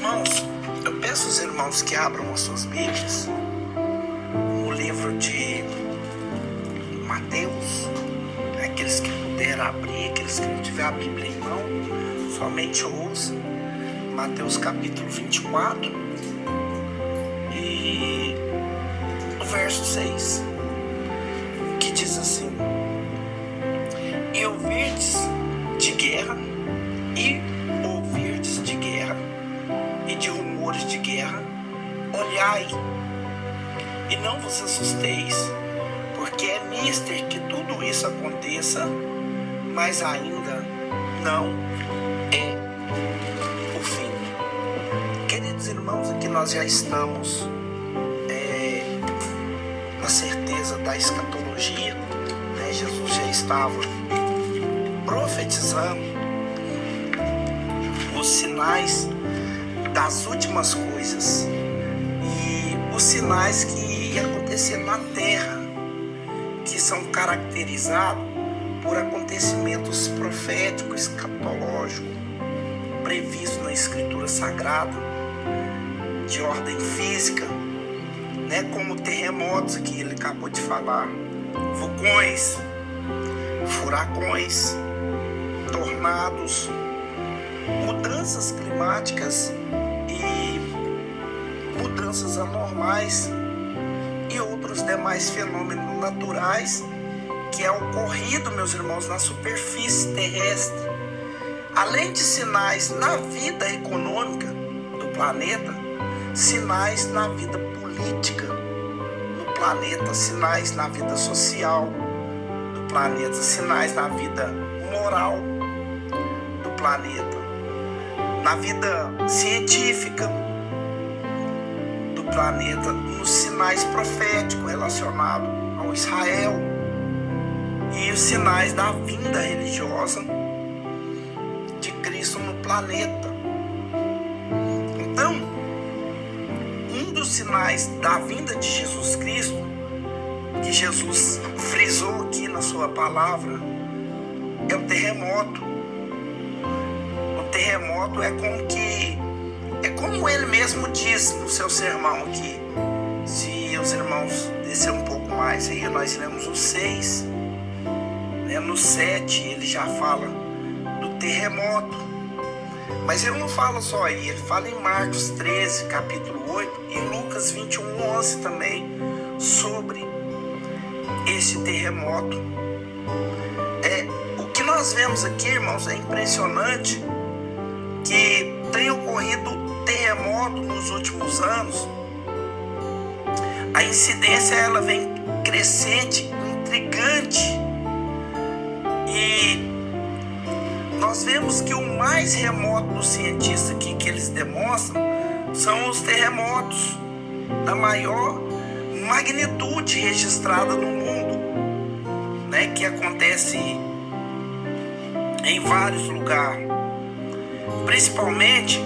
Irmãos, eu peço aos irmãos que abram as suas Bíblias no livro de Mateus. Aqueles que puderem abrir, aqueles que não tiverem a Bíblia em mão, somente ouçam. Mateus capítulo 24 e o verso 6, que diz assim: E ouvirdes de guerra, e de rumores de guerra, olhai, e não vos assusteis, porque é mister que tudo isso aconteça, mas ainda não é o fim. Queridos irmãos, aqui nós já estamos na certeza da escatologia, né? Jesus já estava profetizando os sinais das últimas coisas e os sinais que iam acontecer na terra, que são caracterizados por acontecimentos proféticos, escatológicos, previstos na Escritura Sagrada, de ordem física, né, como terremotos que ele acabou de falar, vulcões, furacões, tornados, mudanças climáticas e mudanças anormais e outros demais fenômenos naturais que é ocorrido, meus irmãos, na superfície terrestre. Além de sinais na vida econômica do planeta, sinais na vida política do planeta, sinais na vida social do planeta, sinais na vida moral do planeta, na vida científica do planeta, nos sinais proféticos relacionados ao Israel e os sinais da vinda religiosa de Cristo no planeta. Então, um dos sinais da vinda de Jesus Cristo, que Jesus frisou aqui na sua palavra, é o terremoto. O terremoto é como ele mesmo diz no seu sermão aqui. Se os irmãos descer um pouco mais aí, nós lemos o 6, né? No 7 ele já fala do terremoto, mas ele não fala só aí, ele fala em Marcos 13, capítulo 8 e Lucas 21, 11 também sobre esse terremoto. O que nós vemos aqui, irmãos, é impressionante que tem ocorrido terremoto nos últimos anos. A incidência ela vem crescente, intrigante, e nós vemos que o mais remoto dos cientistas aqui que eles demonstram são os terremotos da maior magnitude registrada no mundo, né, que acontece em vários lugares. Principalmente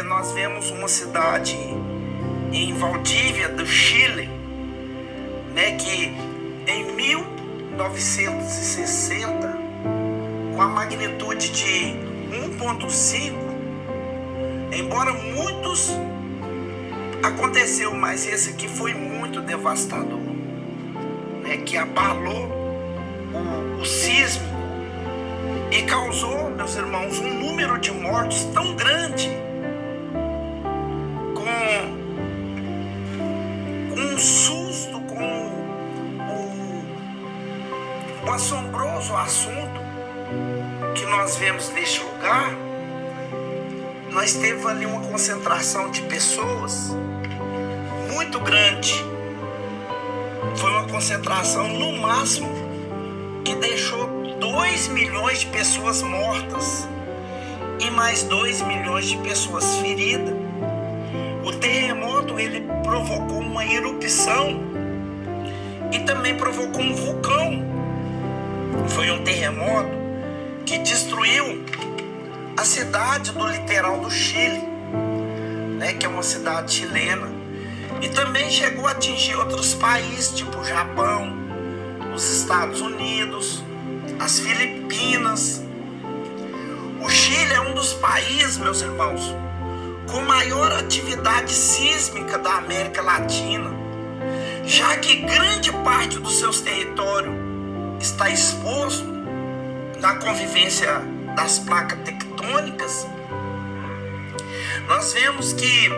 nós vemos uma cidade em Valdívia do Chile, né, que em 1960, com a magnitude de 1,5, embora muitos aconteceu, mas esse aqui foi muito devastador, né, que abalou o sismo e causou, meus irmãos, um número de mortos tão grande, com um susto, com o assombroso assunto que nós vemos neste lugar. Nós teve ali uma concentração de pessoas muito grande. Foi uma concentração no máximo que deixou 2 milhões de pessoas mortas e mais 2 milhões de pessoas feridas. O terremoto ele provocou uma erupção e também provocou um vulcão. Foi um terremoto que destruiu a cidade do litoral do Chile, né, que é uma cidade chilena, e também chegou a atingir outros países, tipo o Japão, os Estados Unidos, as Filipinas. O Chile Chile é um dos países, meus irmãos, com maior atividade sísmica da América Latina, já que grande parte dos seus territórios está exposto na convivência das placas tectônicas. Nós vemos que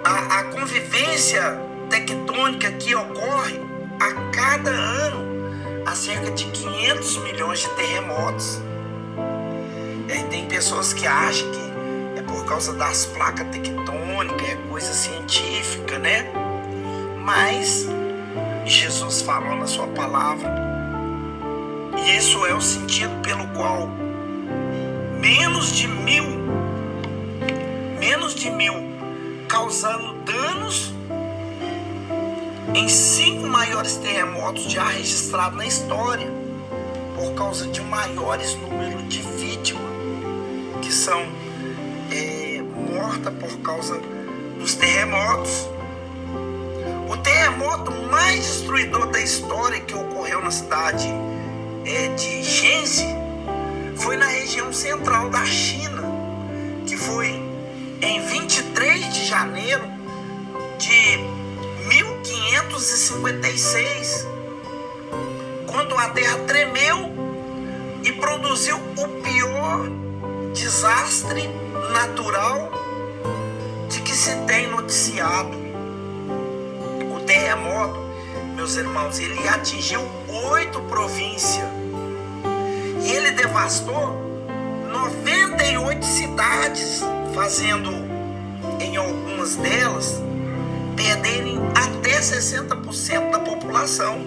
a convivência tectônica que ocorre a cada ano há cerca de 500 milhões de terremotos. E aí tem pessoas que acham que é por causa das placas tectônicas, é coisa científica, né? Mas Jesus falou na sua palavra, e isso é o sentido pelo qual menos de mil causando danos em 5 maiores terremotos já registrados na história, por causa de maiores números de vítimas que são mortas por causa dos terremotos. O terremoto mais destruidor da história que ocorreu na cidade de Shenzhen foi na região central da China, que foi em 23 de janeiro de 1556, quando a terra tremeu e produziu o pior desastre natural de que se tem noticiado. O terremoto, meus irmãos, ele atingiu 8 províncias e ele devastou 98 cidades, fazendo em algumas delas perderem até 60% da população.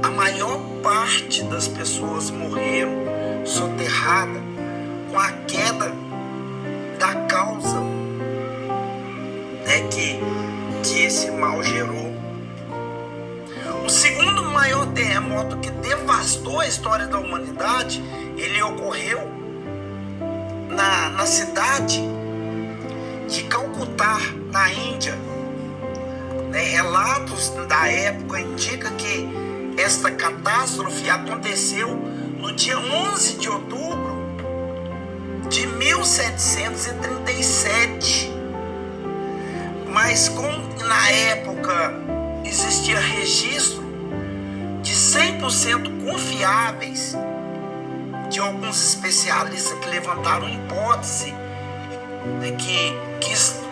A maior parte das pessoas morreram soterrada com a queda da causa que esse mal gerou. O segundo maior terremoto que devastou a história da humanidade, ele ocorreu na cidade de Calcutá, na Índia. Relatos da época indicam que esta catástrofe aconteceu no dia 11 de outubro de 1737. Mas como na época existia registro de 100% confiáveis de alguns especialistas que levantaram hipótese de que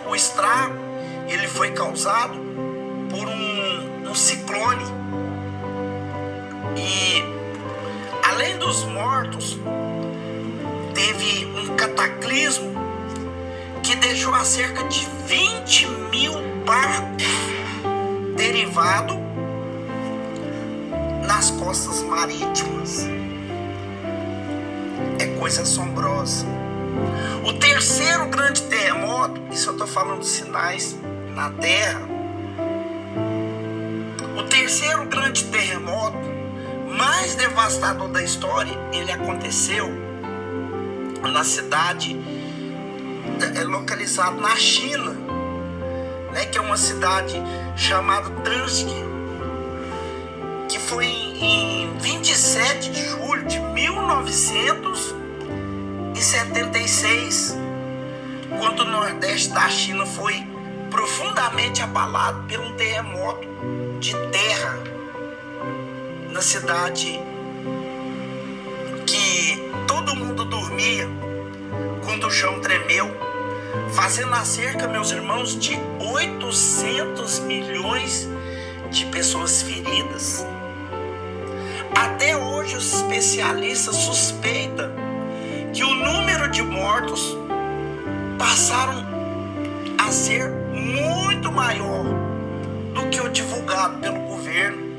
o estrago ele foi causado por um ciclone. E além dos mortos, teve um cataclismo que deixou a cerca de 20 mil barcos derivados nas costas marítimas. É coisa assombrosa. O terceiro grande terremoto, isso eu estou falando de sinais na Terra. O terceiro grande terremoto mais devastador da história, ele aconteceu na cidade localizada na China, que é uma cidade chamada Danzig, que foi em 27 de julho de 1976, quando o nordeste da China foi profundamente abalado por um terremoto de terra na cidade, que todo mundo dormia quando o chão tremeu, fazendo a cerca, meus irmãos, de 800 milhões de pessoas feridas. Até hoje os especialistas suspeitam que o número de mortos passaram a ser muito maior do que o divulgado pelo governo.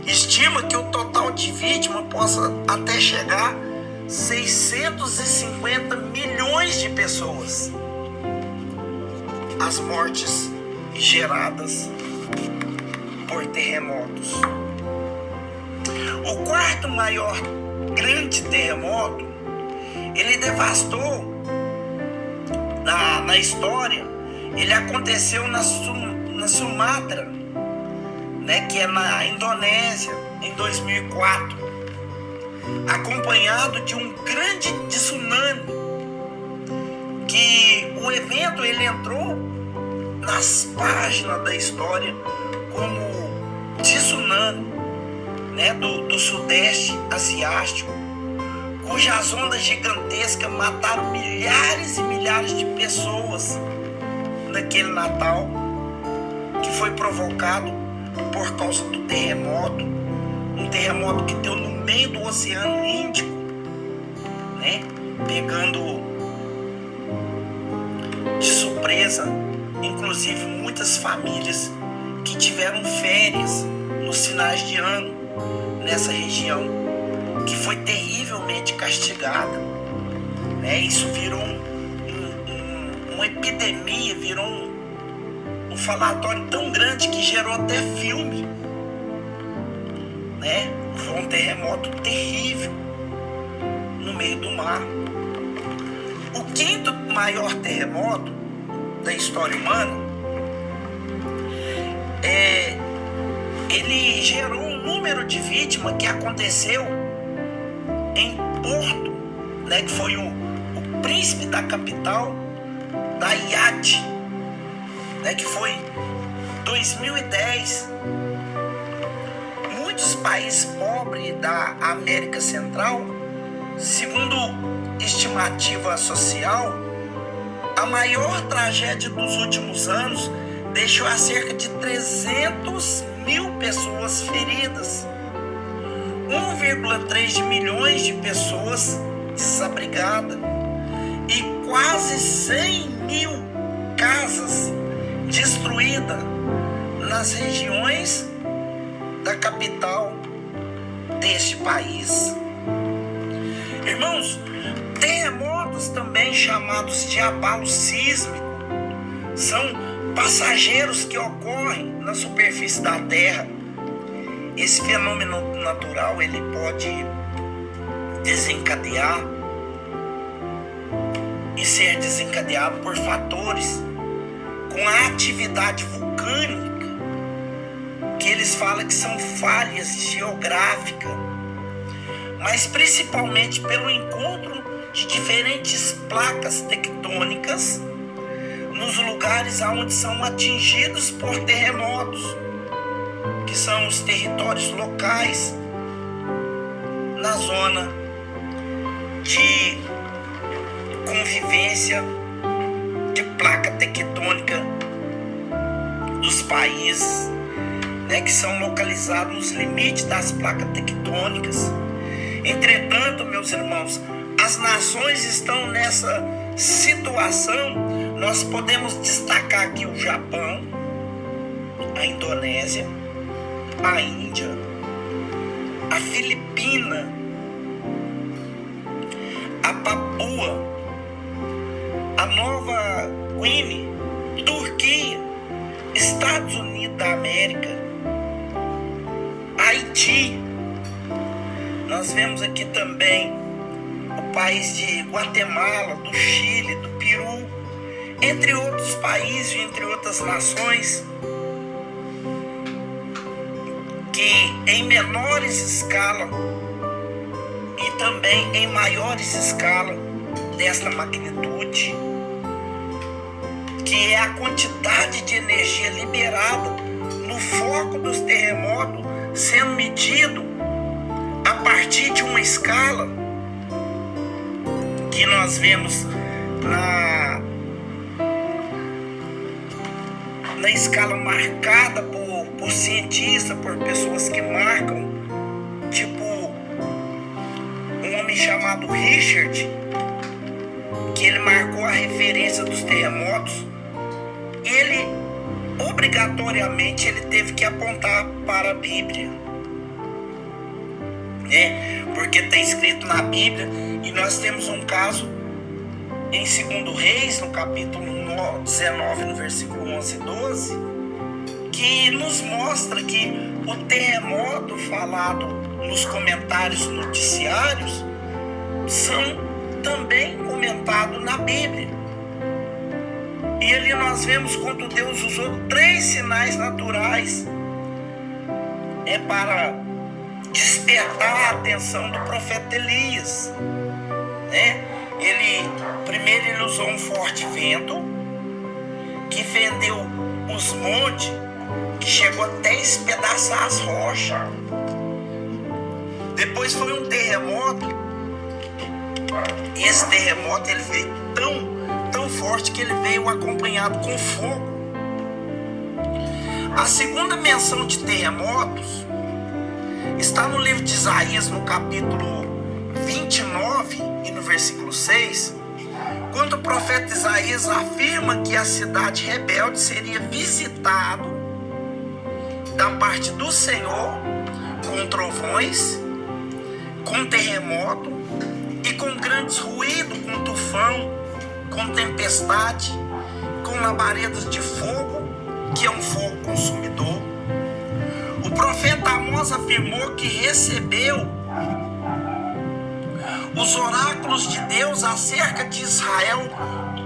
Estima que o total de vítimas possa até chegar a 650 milhões de pessoas. As mortes geradas por terremotos. O quarto maior grande terremoto, ele devastou na história. Ele aconteceu na Sumatra, que é na Indonésia, em 2004. acompanhado de um grande tsunami, que o evento ele entrou nas páginas da história como tsunami, né, do Sudeste Asiático, cujas ondas gigantescas mataram milhares e milhares de pessoas naquele Natal, que foi provocado por causa do terremoto, um terremoto que deu no meio do Oceano Índico, né, pegando de surpresa, inclusive muitas famílias que tiveram férias nos finais de ano nessa região, que foi terrivelmente castigada, né? Isso virou uma epidemia, virou um falatório tão grande que gerou até filme, né? Foi um terremoto terrível no meio do mar. O quinto maior terremoto da história humana, ele gerou um número de vítimas que aconteceu em Porto, né, que foi o príncipe da capital da Haiti, né, que foi 2010. Muitos países pobres da América Central, segundo estimativa social, a maior tragédia dos últimos anos deixou a cerca de 300 mil pessoas feridas, 1,3 milhões de pessoas desabrigadas e quase 100 mil casas destruídas nas regiões da capital deste país. Irmãos, terremotos, também chamados de abalo sísmico, são passageiros que ocorrem na superfície da Terra. Esse fenômeno natural ele pode desencadear e ser desencadeado por fatores com a atividade vulcânica, que eles falam que são falhas geográficas, mas principalmente pelo encontro de diferentes placas tectônicas nos lugares onde são atingidos por terremotos, que são os territórios locais na zona de convivência de placa tectônica dos países, né, que são localizados nos limites das placas tectônicas. Entretanto, meus irmãos, as nações estão nessa situação. Nós podemos destacar aqui o Japão, a Indonésia, a Índia, a Filipina, a Papua, a Nova Guiné, Turquia, Estados Unidos da América, Haiti. Nós vemos aqui também o país de Guatemala, do Chile, do Peru, entre outros países, entre outras nações, que em menores escala e também em maiores escala desta magnitude, que é a quantidade de energia liberada no foco dos terremotos sendo medido a partir de uma escala que nós vemos na escala marcada por cientistas, por pessoas que marcam, tipo um homem chamado Richard, que ele marcou a referência dos terremotos. Ele obrigatoriamente ele teve que apontar para a Bíblia, né? Porque está escrito na Bíblia, e nós temos um caso em 2 Reis, no capítulo 19, no versículo 11 e 12, que nos mostra que o terremoto falado nos comentários noticiários são também comentados na Bíblia. E ali nós vemos quando Deus usou 3 sinais naturais para despertar a atenção do profeta Elias, né? Primeiro ele usou um forte vento que fendeu os montes, que chegou até a espedaçar as rochas. Depois foi um terremoto, e esse terremoto ele veio tão forte que ele veio acompanhado com fogo. A segunda menção de terremotos está no livro de Isaías, no capítulo 29 e no versículo 6, quando o profeta Isaías afirma que a cidade rebelde seria visitado da parte do Senhor com trovões, com terremoto e com grandes ruídos, com tufão, com tempestade, com labaredas de fogo, que é um fogo consumidor. O profeta Amós afirmou que recebeu os oráculos de Deus acerca de Israel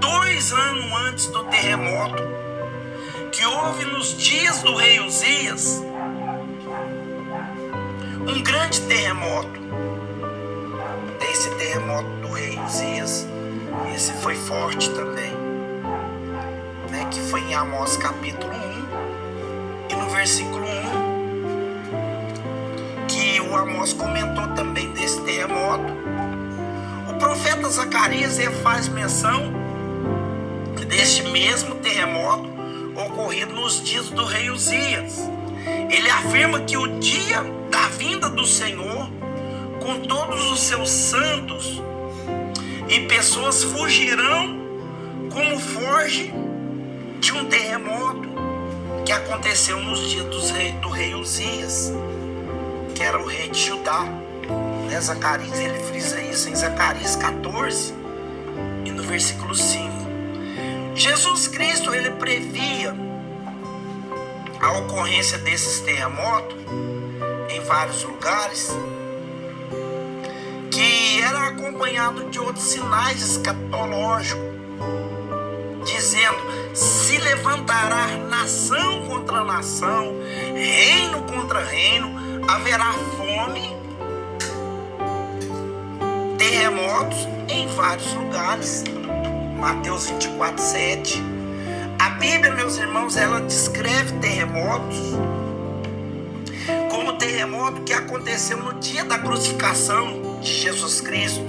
2 anos antes do terremoto que houve nos dias do rei Uzias. Um grande terremoto. Esse terremoto do rei Uzias, esse foi forte também, né? Que foi em Amós capítulo 1 e no versículo 1, que o Amós comentou também desse terremoto. O profeta Zacarias faz menção deste mesmo terremoto ocorrido nos dias do rei Uzias. Ele afirma que o dia da vinda do Senhor, com todos os seus santos e pessoas, fugirão como foge de um terremoto que aconteceu nos dias do rei Uzias, que era o rei de Judá. Zacarias ele frisa isso em Zacarias 14 e no versículo 5. Jesus Cristo ele previa a ocorrência desses terremotos em vários lugares, que era acompanhado de outros sinais escatológicos, dizendo: se levantará nação contra nação, reino contra reino, haverá fome, terremotos em vários lugares. Mateus 24:7. A Bíblia, meus irmãos, ela descreve terremotos como o terremoto que aconteceu no dia da crucificação de Jesus Cristo.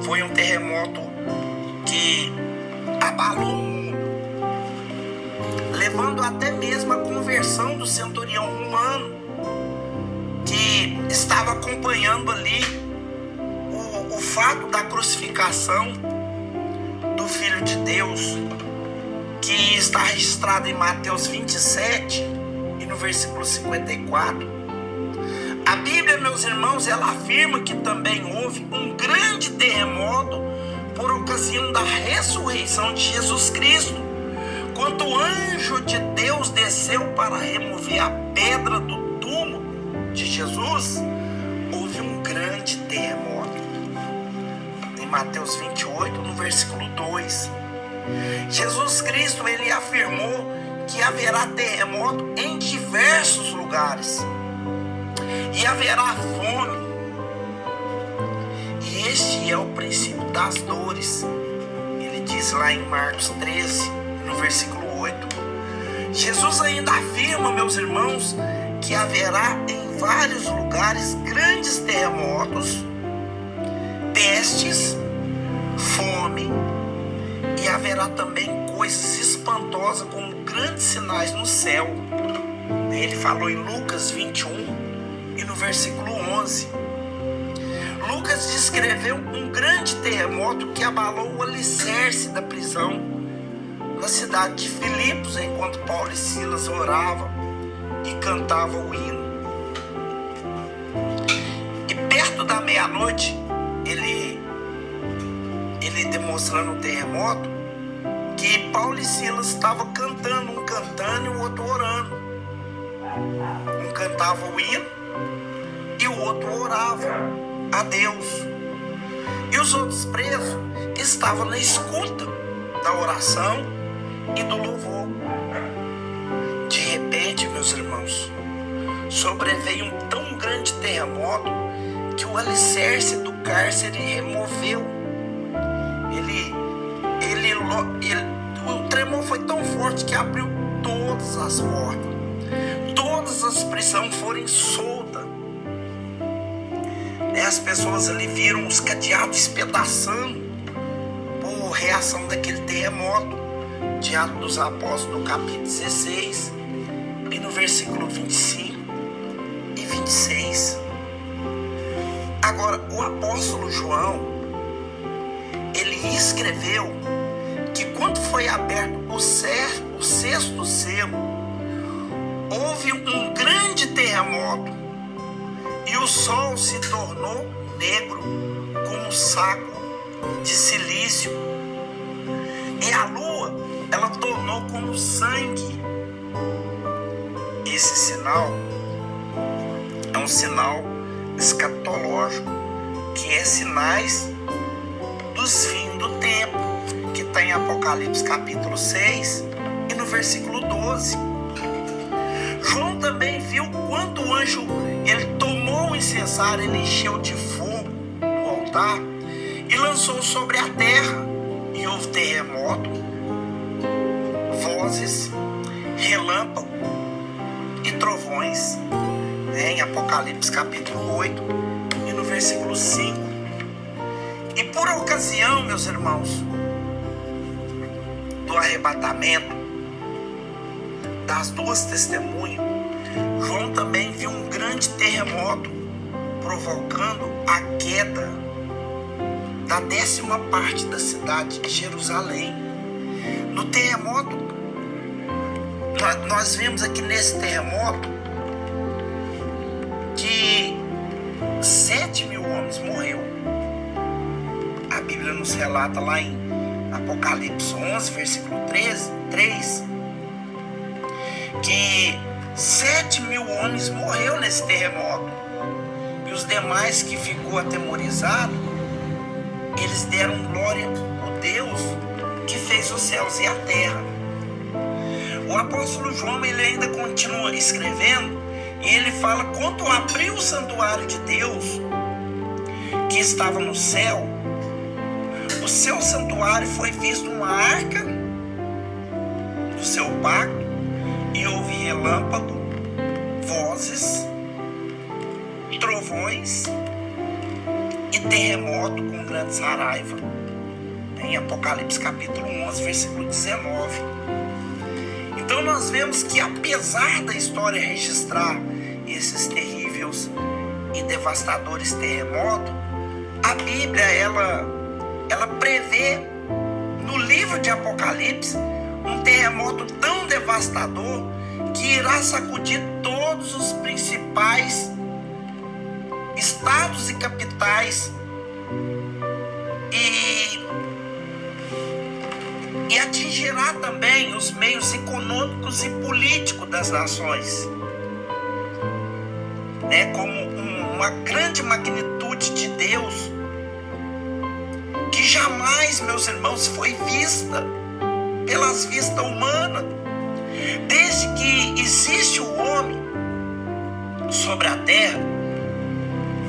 Foi um terremoto que abalou o mundo, levando até mesmo a conversão do centurião romano, que estava acompanhando ali o fato da crucificação do Filho de Deus, que está registrado em Mateus 27 e no versículo 54. A Bíblia, meus irmãos, ela afirma que também houve um grande terremoto por ocasião da ressurreição de Jesus Cristo, quando o anjo de Deus desceu para remover a pedra do túmulo de Jesus. Houve um grande terremoto. Em Mateus 28, no versículo 2. Jesus Cristo ele afirmou que haverá terremoto em diversos lugares e haverá fome, e este é o princípio das dores. Ele diz lá em Marcos 13, no versículo 8. Jesus ainda afirma, meus irmãos, que haverá em vários lugares grandes terremotos, pestes, fome, e haverá também coisas espantosas como grandes sinais no céu. Ele falou em Lucas 21 e no versículo 11. Lucas descreveu um grande terremoto que abalou o alicerce da prisão na cidade de Filipos, enquanto Paulo e Silas oravam e cantavam o hino. E perto da meia-noite, ele demonstrando o terremoto, que Paulo e Silas estavam cantando, um cantando e o outro orando. Um cantava o hino e o outro orava a Deus. E os outros presos estavam na escuta da oração e do louvor. De repente, meus irmãos, sobreveio um tão grande terremoto que o alicerce do cárcere removeu. O tremor foi tão forte que abriu todas as portas. Todas as prisões foram soltas. As pessoas ali viram os cadeados espedaçando por reação daquele terremoto. De Atos dos Apóstolos, no capítulo 16, e no versículo 25 e 26. Agora, o apóstolo João, ele escreveu que quando foi aberto o sexto selo, houve um grande terremoto e o sol se tornou negro como um saco de silício e a lua, ela tornou como sangue. Esse sinal é um sinal escatológico, que é sinais dos fins do tempo, que está em Apocalipse capítulo 6 e no versículo 12. João também viu quando o anjo ele tomou o incensário, ele encheu de fogo o altar e lançou sobre a terra, e houve terremoto, vozes, relâmpago e trovões, em Apocalipse capítulo 8 e no versículo 5. E por ocasião, meus irmãos, do arrebatamento das duas testemunhas, João também viu um grande terremoto provocando a queda da 10ª parte da cidade de Jerusalém. No terremoto, nós vemos aqui nesse terremoto que 7.000 homens morreu. A Bíblia nos relata lá em Apocalipse 11, versículo 3, que 7.000 homens morreu nesse terremoto. E os demais que ficou atemorizados, eles deram glória ao Deus que fez os céus e a terra. O apóstolo João, ele ainda continua escrevendo, e ele fala: quando abriu o santuário de Deus que estava no céu, o seu santuário foi visto uma arca do seu pacto, e houve relâmpago, vozes, trovões e terremoto com grande saraiva. Em Apocalipse capítulo 11, versículo 19. Então nós vemos que, apesar da história registrar esses terríveis e devastadores terremotos, a Bíblia ela prevê no livro de Apocalipse um terremoto tão devastador que irá sacudir todos os principais estados e capitais e atingirá também os meios econômicos e políticos das nações, como uma grande magnitude de Deus que jamais, meus irmãos, foi vista pelas vistas humanas. Desde que existe o homem sobre a terra,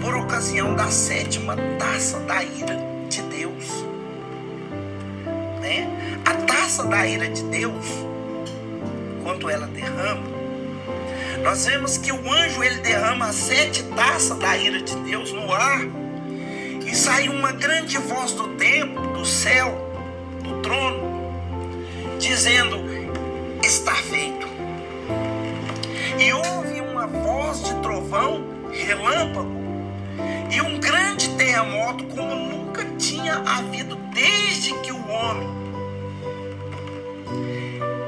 por ocasião da 7ª taça da ira de Deus. A taça da ira de Deus, quando ela derrama, nós vemos que o anjo ele derrama as 7 taças da ira de Deus no ar, e sai uma grande voz do templo, do céu, do trono, dizendo: está feito. E houve uma voz de trovão, relâmpago e um grande terremoto como nunca tinha havido desde que o homem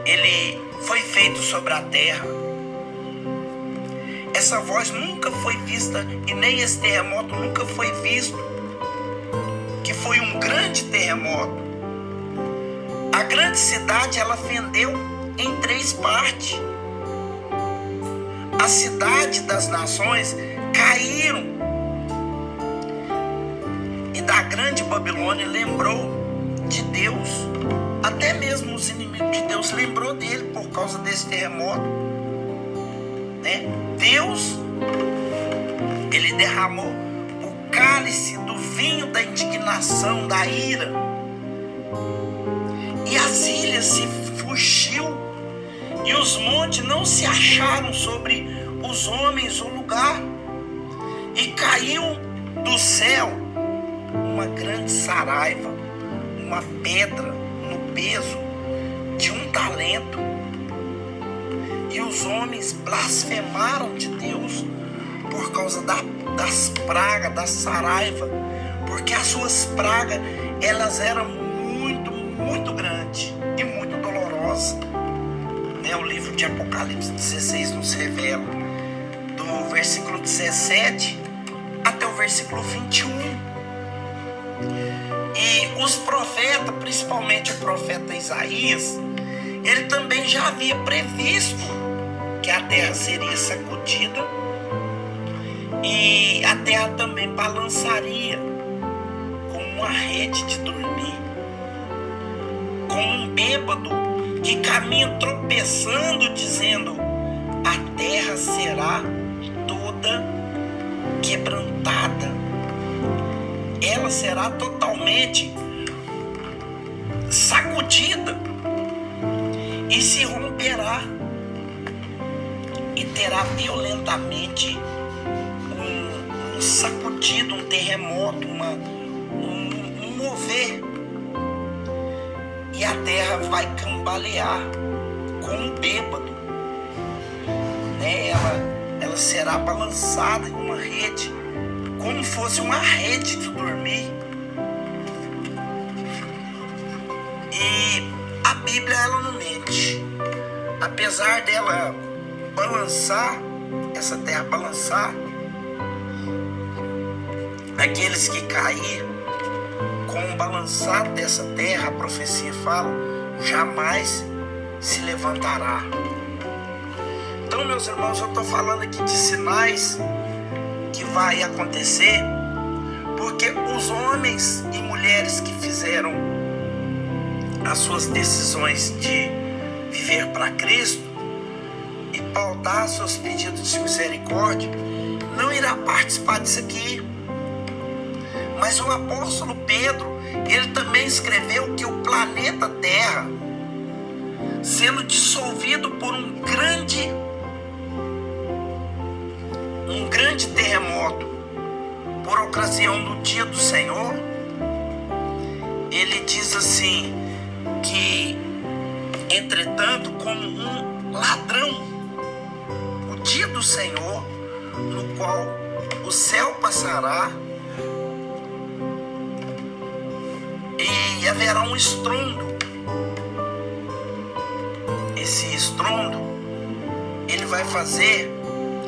ele foi feito sobre a terra. Essa voz nunca foi vista, e nem esse terremoto nunca foi visto, que foi um grande terremoto. A grande cidade ela fendeu em 3 partes. A cidade das nações caíram, e da grande Babilônia lembrou de Deus. Até mesmo os inimigos de Deus lembrou dele por causa desse terremoto. né? Deus, ele derramou o cálice do vinho da indignação, da ira, e as ilhas se fugiu, e os montes não se acharam sobre os homens o lugar, e caiu do céu uma grande saraiva, uma pedra no peso de 1 talento, e os homens blasfemaram de Deus por causa das pragas, da saraiva, porque as suas pragas, elas eram muito, muito grandes e muito dolorosas, né? O livro de Apocalipse 16 nos revela, do versículo 17 até o versículo 21. E os profetas, principalmente o profeta Isaías, ele também já havia previsto que a terra seria sacudida e a terra também balançaria como uma rede de dormir, como um bêbado que caminha tropeçando, dizendo: a terra será toda quebrantada, ela será totalmente sacudida e se romperá, e terá violentamente um sacudido, um terremoto, um mover, e a terra vai cambalear como um bêbado, né? Ela será balançada em uma rede, como fosse uma rede de dormir. E a Bíblia, ela não mente. Apesar dela balançar, essa terra balançar, aqueles que caíram com o balançar dessa terra, a profecia fala, jamais se levantará. Então, meus irmãos, eu estou falando aqui de sinais que vai acontecer, porque os homens e mulheres que fizeram as suas decisões de viver para Cristo e pautar seus pedidos de misericórdia, não irá participar disso aqui. Mas o apóstolo Pedro, ele também escreveu que o planeta Terra, sendo dissolvido por um grande terremoto, por ocasião do dia do Senhor, ele diz assim, que entretanto, como um ladrão, o dia do Senhor, no qual o céu passará e haverá um estrondo. Esse estrondo, ele vai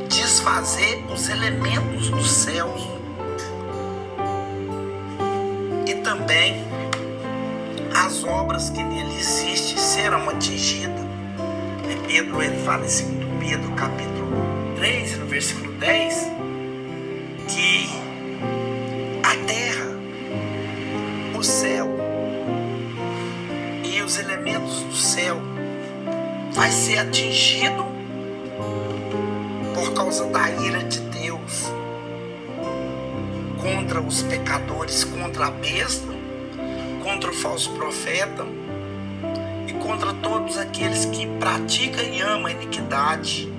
desfazer os elementos dos céus, e também as obras que nele existem serão atingidas. Pedro, ele fala em 2 Pedro capítulo 3, no versículo 10, que a terra, o céu e os elementos do céu vai ser atingido por causa da ira de Deus contra os pecadores, contra a besta, contra o falso profeta e contra todos aqueles que praticam e amam a iniquidade.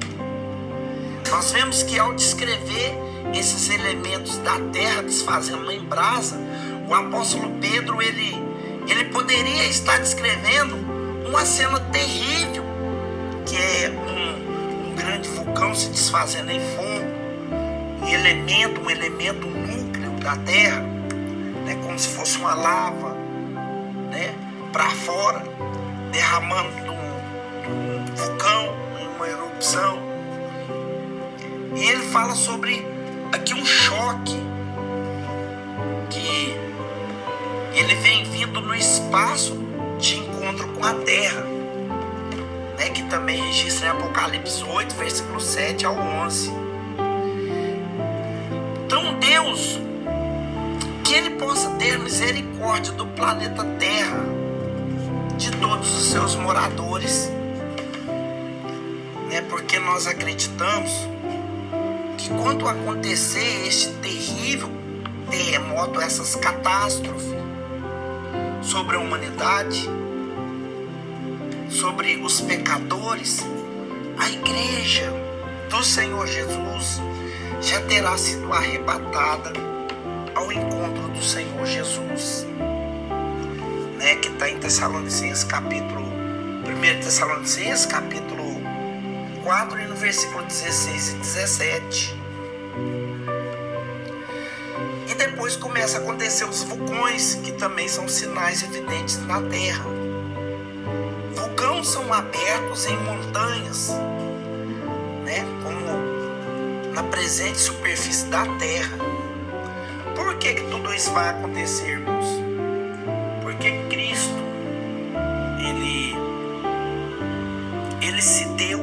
Nós vemos que ao descrever esses elementos da terra desfazendo em brasa, o apóstolo Pedro, ele poderia estar descrevendo uma cena terrível, que é um grande vulcão se desfazendo em fogo, um elemento núcleo da terra, né, como se fosse uma lava, né, para fora, derramando do vulcão, uma erupção. E ele fala sobre aqui um choque, que ele vem vindo no espaço de encontro com a terra, né, que também registra em Apocalipse 8, versículo 7 ao 11. Então Deus, que Ele possa ter misericórdia do planeta Terra, de todos os seus moradores, né? Porque nós acreditamos que quando acontecer este terrível terremoto, essas catástrofes sobre a humanidade, sobre os pecadores, a igreja do Senhor Jesus já terá sido arrebatada ao encontro do Senhor Jesus, né? Que está em Tessalonicenses capítulo 1 Tessalonicenses capítulo 4 e no versículo 16 e 17. E depois começa a acontecer os vulcões, que também são sinais evidentes na terra. Vulcões são abertos em montanhas, né? Como na presente superfície da terra. Por que tudo isso vai acontecer, irmãos? Porque Cristo, ele se deu,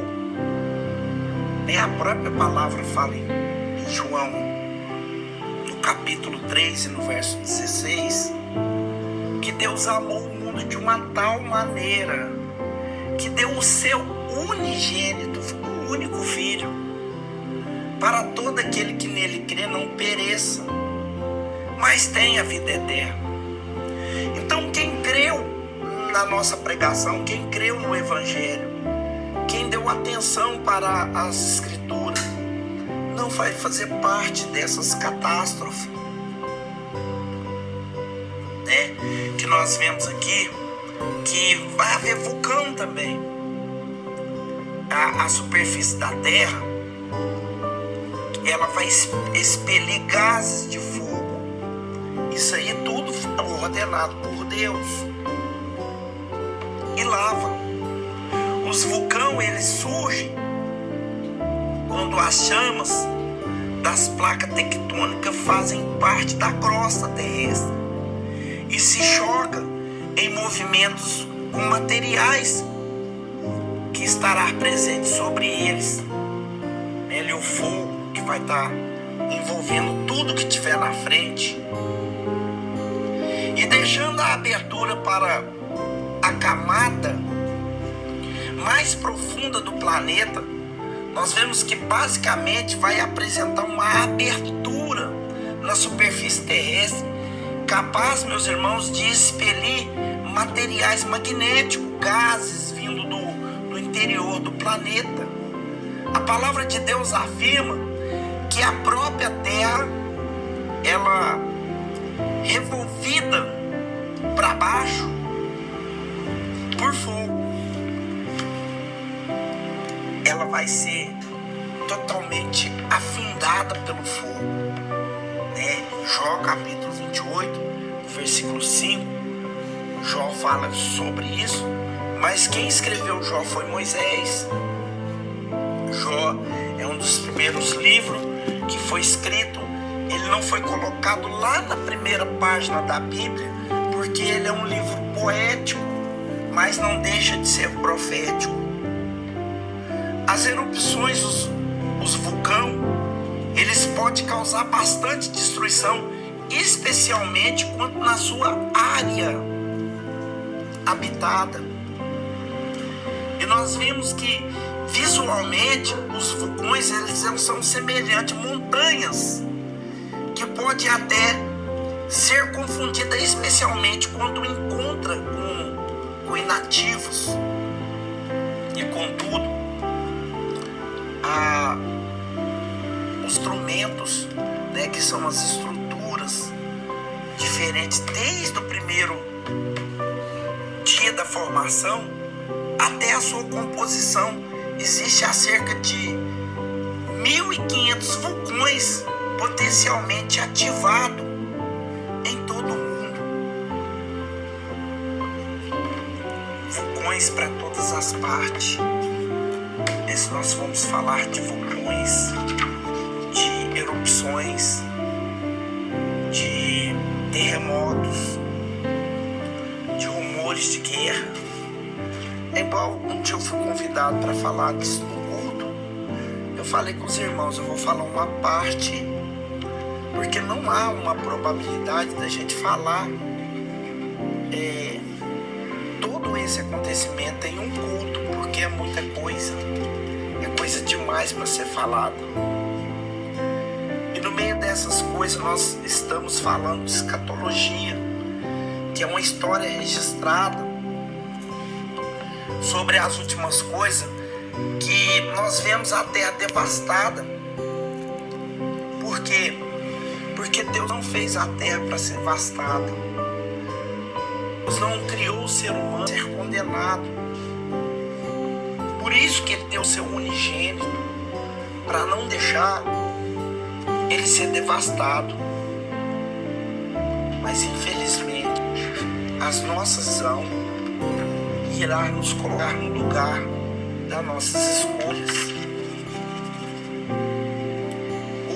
né? A própria palavra fala em João, no capítulo 3 e no verso 16, que Deus amou o mundo de uma tal maneira que deu o seu unigênito, o único filho, para todo aquele que nele crê não pereça, mas tenha vida eterna. Então quem creu na nossa pregação, quem creu no Evangelho, quem deu atenção para as Escrituras, não vai fazer parte dessas catástrofes, né? Que nós vemos aqui, que vai haver vulcão também. A superfície da terra, ela vai expelir gases de fogo. Isso aí é tudo ordenado por Deus. E lava. Os vulcões, eles surgem quando as chamas das placas tectônicas fazem parte da crosta terrestre e se chocam em movimentos com materiais que estará presente sobre eles. Ele é o fogo que vai estar envolvendo tudo que tiver na frente e deixando a abertura para a camada mais profunda do planeta. Nós vemos que basicamente vai apresentar uma abertura na superfície terrestre, capaz, meus irmãos, de expelir materiais magnéticos, gases vindo do interior do planeta. A palavra de Deus afirma que a própria Terra, ela revolvida para baixo por fogo, ela vai ser totalmente afundada pelo fogo, né? Jó capítulo 28, versículo 5, Jó fala sobre isso, mas quem escreveu Jó foi Moisés. Jó é um dos primeiros livros que foi escrito. Ele não foi colocado lá na primeira página da Bíblia, porque ele é um livro poético, mas não deixa de ser profético. As erupções, os vulcões, eles podem causar bastante destruição, especialmente quando na sua área habitada. E nós vimos que visualmente os vulcões, eles são semelhantes a montanhas, que pode até ser confundida, especialmente quando encontra com inativos. E contudo, os instrumentos, né, que são as estruturas diferentes desde o primeiro dia da formação até a sua composição, existe há cerca de 1.500 vulcões potencialmente ativados em todo o mundo. Vulcões para todas as partes. Se nós vamos falar de vulcões, de erupções, de terremotos, de rumores de guerra. É igual um dia eu fui convidado para falar disso no culto. Eu falei com os irmãos, eu vou falar uma parte, porque não há uma probabilidade da gente falar todo esse acontecimento em um culto, porque é muita coisa. É coisa demais para ser falada. E no meio dessas coisas nós estamos falando de escatologia, que é uma história registrada sobre as últimas coisas, que nós vemos a terra devastada. Por quê? Porque Deus não fez a terra para ser devastada. Deus não criou o ser humano para ser condenado. Por isso que Ele deu o seu unigênito, para não deixar ele ser devastado. Mas infelizmente as nossas almas irá nos colocar no lugar das nossas escolhas.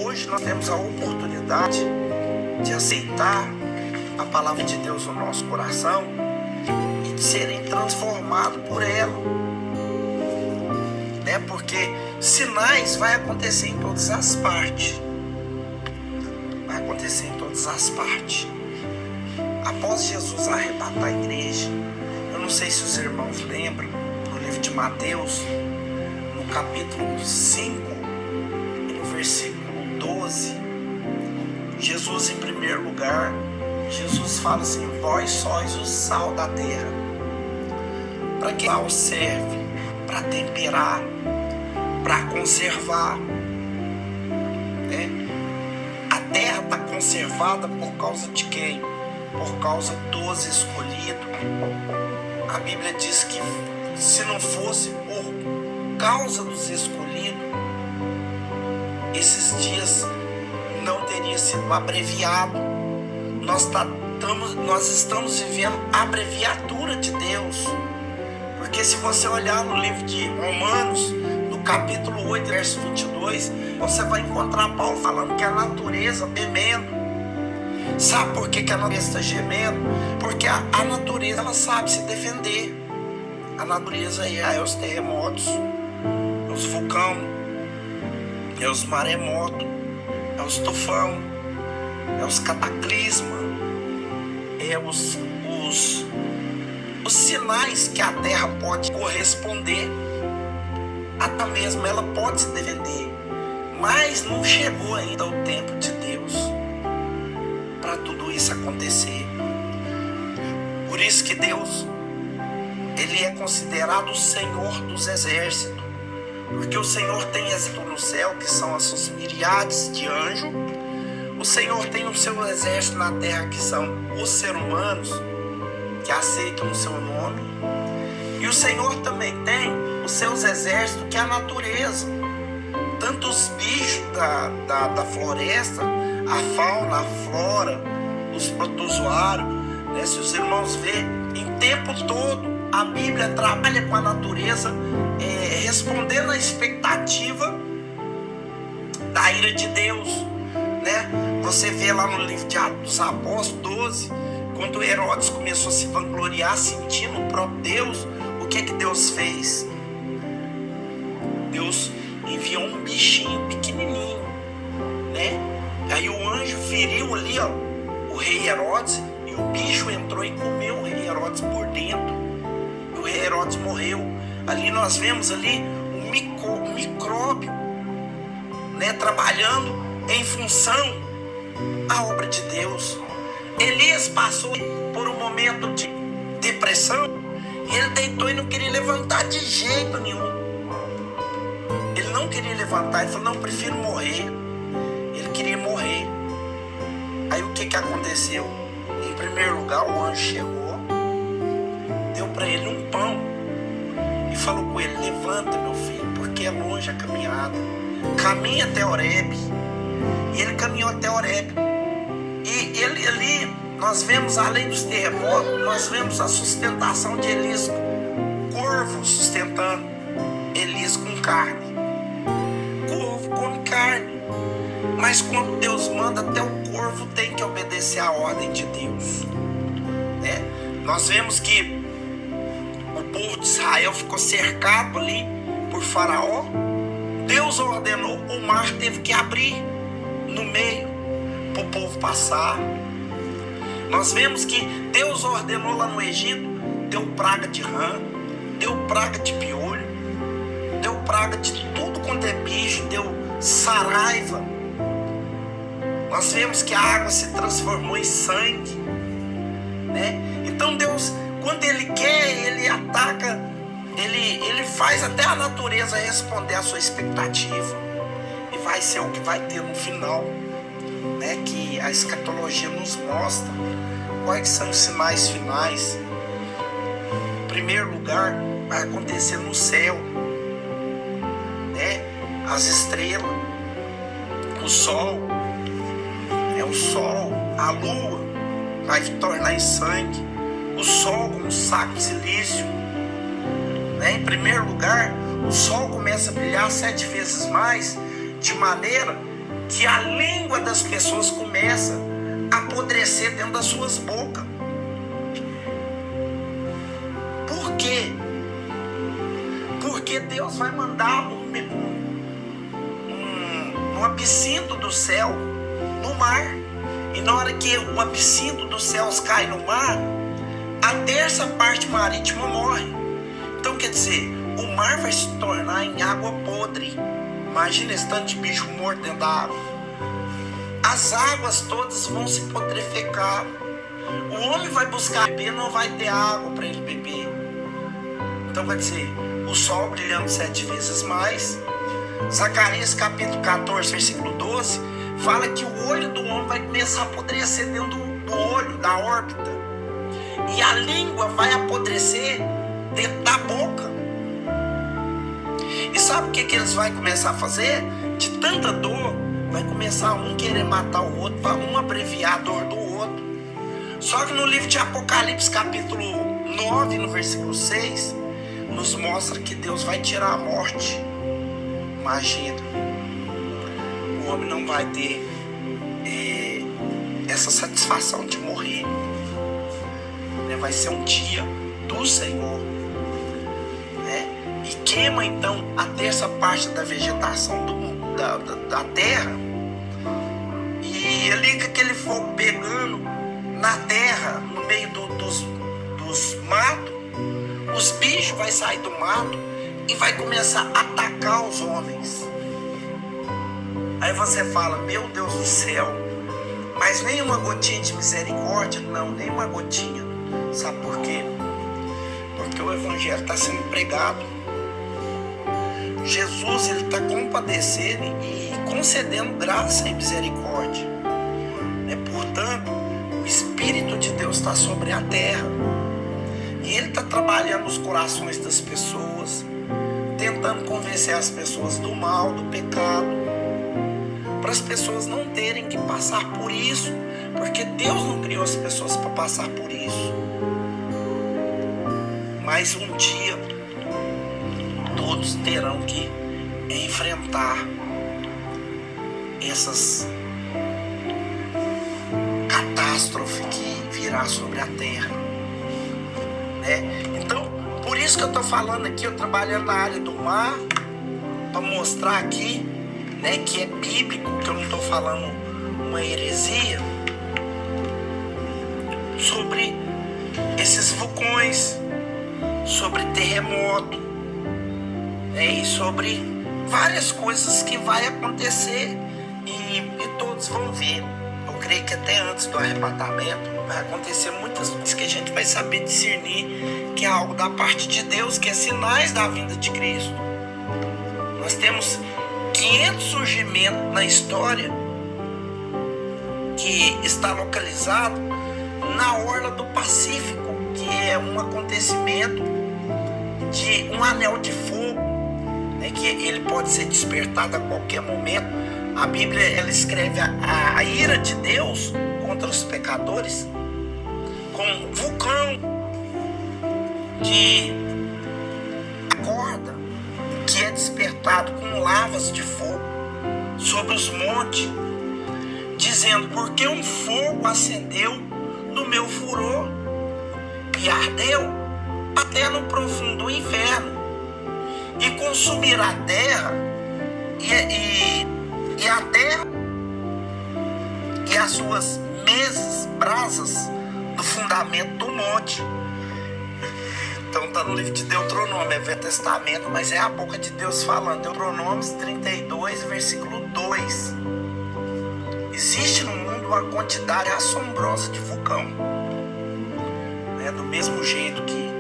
Hoje nós temos a oportunidade de aceitar a palavra de Deus no nosso coração e de serem transformados por ela, né? Porque sinais vai acontecer em todas as partes. Vai acontecer em todas as partes. Após Jesus arrebatar a igreja, eu não sei se os irmãos lembram, no livro de Mateus, no capítulo 5, no versículo 12, Jesus, em primeiro lugar, Jesus fala assim: vós sois o sal da terra. Para que sal serve? Para temperar, para conservar, né? A terra está conservada por causa de quem? Por causa dos escolhidos. A Bíblia diz que se não fosse por causa dos escolhidos, esses dias não teria sido abreviado. Nós estamos vivendo a abreviatura de Deus. Porque se você olhar no livro de Romanos, no capítulo 8, verso 22, você vai encontrar Paulo falando que a natureza gemendo. Sabe por que a natureza está gemendo? Porque a natureza, ela sabe se defender. A natureza é os terremotos, é os vulcões, é os maremotos, é os tufão, é os cataclismas, é os sinais que a terra pode corresponder. Até mesmo ela pode se defender, mas não chegou ainda o tempo de Deus para tudo isso acontecer. Por isso que Deus, Ele é considerado o Senhor dos exércitos, porque o Senhor tem exército no céu, que são as suas miríades de anjos. O Senhor tem o seu exército na terra, que são os seres humanos que aceitam o seu nome. E o Senhor também tem os seus exércitos, que é a natureza, tanto os bichos da floresta, a fauna, a flora, os protozoários, né? Se os irmãos verem, em tempo todo a Bíblia trabalha com a natureza, respondendo à expectativa da ira de Deus, né? Você vê lá no livro de Atos dos Apóstolos 12, quando Herodes começou a se vangloriar, sentindo o próprio Deus, o que Deus fez? Deus enviou um bichinho pequenininho, né? Aí o anjo feriu ali, ó, o rei Herodes, e o bicho entrou e comeu o rei Herodes por dentro. E o rei Herodes morreu. Ali nós vemos ali um micróbio, né, trabalhando em função à obra de Deus. Elias passou por um momento de depressão e ele deitou e não queria levantar de jeito nenhum. Ele não queria levantar, ele falou: não, prefiro morrer. Ele queria morrer. Aí o que aconteceu? Em primeiro lugar, o anjo chegou, deu para ele um pão e falou com ele: levanta, meu filho, porque é longe a caminhada, caminha até Horebe. E ele caminhou até Horebe. E ele ali, nós vemos, além dos terremotos, nós vemos a sustentação de Elias, corvo sustentando Elias com carne. Corvo come carne, mas quando Deus manda, até o corvo tem que obedecer à ordem de Deus, né? Nós vemos que o povo de Israel ficou cercado ali por Faraó. Deus ordenou, o mar teve que abrir no meio para o povo passar. Nós vemos que Deus ordenou lá no Egito, deu praga de rã, deu praga de piolho, deu praga de tudo quanto é bicho, deu saraiva. Nós vemos que a água se transformou em sangue, né? Então Deus, quando Ele quer, Ele ataca, Ele faz até a natureza responder à sua expectativa. E vai ser o que vai ter no final, né? Que a escatologia nos mostra quais são os sinais finais. Em primeiro lugar, vai acontecer no céu, né? As estrelas, o sol, a lua vai tornar em sangue, o sol como um saco de silício, né? Em primeiro lugar, o sol começa a brilhar 7 vezes mais, de maneira que a língua das pessoas começa a apodrecer dentro das suas bocas. Por quê? Porque Deus vai mandar um absinto do céu no mar. E na hora que um absinto dos céus cai no mar, a terça parte marítima morre. Então quer dizer, o mar vai se tornar em água podre. Imagina esse tanto de bicho morto dentro da água. As águas todas vão se putreficar. O homem vai buscar beber, não vai ter água para ele beber. Então quer dizer, o sol brilhando 7 vezes mais. Zacarias capítulo 14, versículo 12, fala que o olho do homem vai começar a apodrecer dentro do olho, da órbita. E a língua vai apodrecer dentro da boca. E sabe o que eles vão começar a fazer? De tanta dor, vai começar um querer matar o outro, para um abreviar a dor do outro. Só que no livro de Apocalipse capítulo 9, no versículo 6, nos mostra que Deus vai tirar a morte. Imagina, o homem não vai ter essa satisfação de morrer, né? Vai ser um dia do Senhor, né? E queima então a terça parte da vegetação da terra, e ali com aquele fogo pegando na terra, no meio dos matos, os bichos vão sair do mato e vai começar a atacar os homens. Aí você fala, meu Deus do céu, mas nem uma gotinha de misericórdia? Não, nem uma gotinha. Sabe por quê? Porque o evangelho está sendo pregado. Jesus, ele está compadecendo e concedendo graça e misericórdia, né? Portanto, o Espírito de Deus está sobre a terra, e ele está trabalhando nos corações das pessoas, tentando convencer as pessoas do mal, do pecado, para as pessoas não terem que passar por isso, porque Deus não criou as pessoas para passar por isso. Mas um dia todos terão que enfrentar essas catástrofes que virá sobre a terra, né? Então, por isso que eu estou falando aqui, eu trabalhando na área do mar, para mostrar aqui, né, que é bíblico, que eu não estou falando uma heresia, sobre esses vulcões, sobre terremoto, né, e sobre várias coisas que vai acontecer e todos vão ver. Eu creio que até antes do arrebatamento vai acontecer muitas coisas que a gente vai saber discernir que é algo da parte de Deus, que é sinais da vinda de Cristo. Nós temos 500 surgimentos na história que está localizado na orla do Pacífico, que é um acontecimento de um anel de fogo, né, que ele pode ser despertado a qualquer momento. A Bíblia, ela escreve a ira de Deus contra os pecadores com um vulcão que acorda, que é despertado com lavas de fogo sobre os montes, dizendo, porque um fogo acendeu no meu furor e ardeu até no profundo inferno, e consumirá a terra e a terra e as suas mesas, brasas, no fundamento do monte. Então está no livro de Deuteronômio, é Velho Testamento, mas é a boca de Deus falando. Deuteronômio 32, versículo 2. Existe no mundo uma quantidade assombrosa de vulcão. Do mesmo jeito que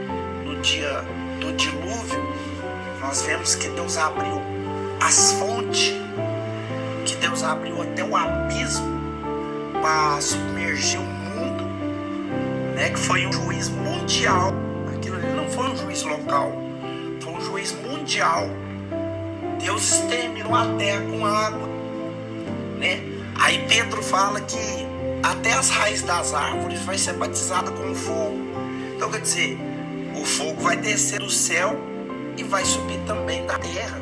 no dia do dilúvio, nós vemos que Deus abriu as fontes, que Deus abriu até o abismo para submergir o mundo, que foi um juiz mundial. Aquilo ali não foi um juiz local, foi um juiz mundial. Deus exterminou a terra com água, Aí Pedro fala que até as raízes das árvores vai ser batizada com fogo. Então quer dizer, o fogo vai descer do céu e vai subir também da terra.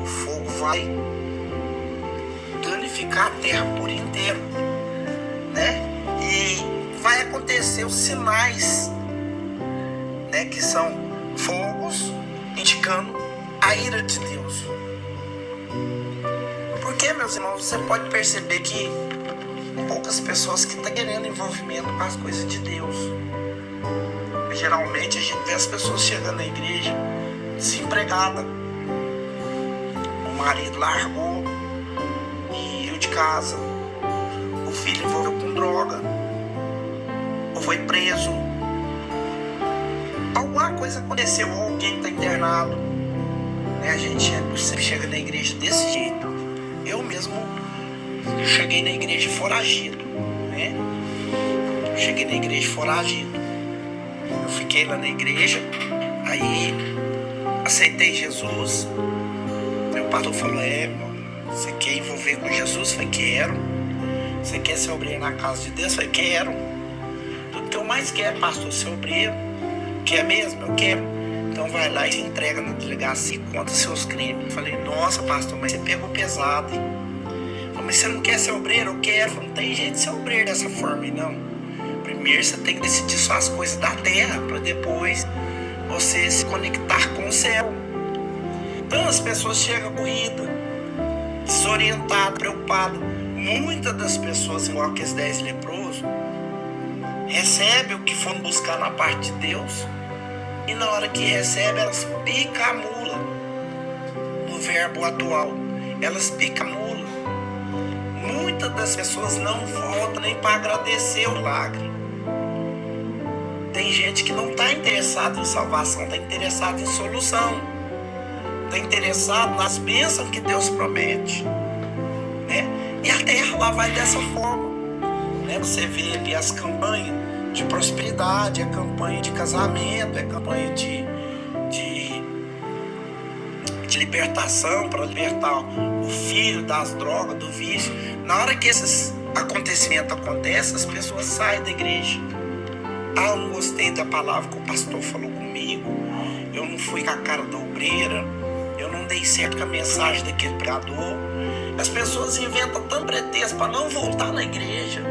O fogo vai danificar a terra por inteiro, E vai acontecer os sinais, que são fogos indicando a ira de Deus. Porque, meus irmãos, você pode perceber que poucas pessoas que estão querendo envolvimento com as coisas de Deus. Geralmente a gente vê as pessoas chegando na igreja desempregada. O marido largou e iu de casa. O filho envolveu com droga. Ou foi preso. Alguma coisa aconteceu, ou alguém está internado. A gente sempre chega na igreja desse jeito. Eu mesmo cheguei na igreja foragido, Cheguei na igreja foragido. Eu fiquei lá na igreja, aí aceitei Jesus. Meu pastor falou, você quer envolver com Jesus? Eu falei, quero. Você quer ser obreiro na casa de Deus? Eu falei, quero. Tudo que eu mais quero, pastor, ser obreiro. Quer mesmo? Eu quero. Então vai lá e se entrega na delegacia e conta seus crimes. Eu falei, nossa, pastor, mas você pegou pesado, hein? Eu falei, mas você não quer ser obreiro? Eu quero. Eu falei, não tem jeito de ser obreiro dessa forma, não. Primeiro você tem que decidir só as coisas da terra, para depois você se conectar com o céu. Então as pessoas chegam corridas, desorientadas, preocupadas. Muitas das pessoas, igual aqueles 10 leprosos, recebem o que foram buscar na parte de Deus, e na hora que recebem, elas picam a mula. No verbo atual, elas picam a mula. Muitas das pessoas não voltam nem para agradecer o milagre. Tem gente que não está interessada em salvação, está interessada em solução, está interessado nas bênçãos que Deus promete, E a terra lá vai dessa forma, Você vê ali as campanhas de prosperidade, é campanha de casamento, é campanha de libertação, para libertar o filho das drogas, do vício. Na hora que esses acontecimentos acontecem, as pessoas saem da igreja. Eu não gostei da palavra que o pastor falou comigo, eu não fui com a cara da obreira, eu não dei certo com a mensagem daquele pregador. As pessoas inventam tanto pretexto para não voltar na igreja,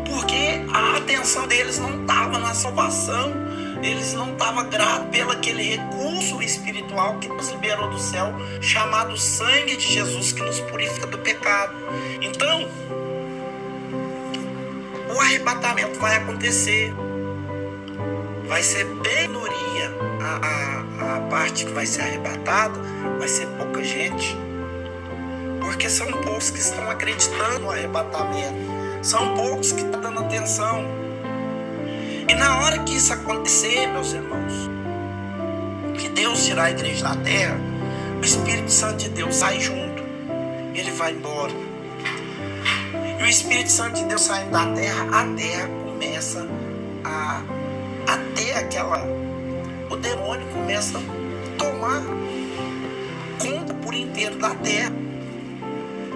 porque a atenção deles não estava na salvação, eles não estavam gratos pelo aquele recurso espiritual que nos liberou do céu, chamado sangue de Jesus, que nos purifica do pecado. Então, o arrebatamento vai acontecer. Vai ser bem minoria. A parte que vai ser arrebatada vai ser pouca gente. Porque são poucos que estão acreditando no arrebatamento. São poucos que estão dando atenção. E na hora que isso acontecer, meus irmãos, que Deus tirar a igreja da terra, o Espírito Santo de Deus sai junto. Ele vai embora. E o Espírito Santo de Deus saindo da terra, a terra começa a ter aquela... O demônio começa a tomar conta por inteiro da terra.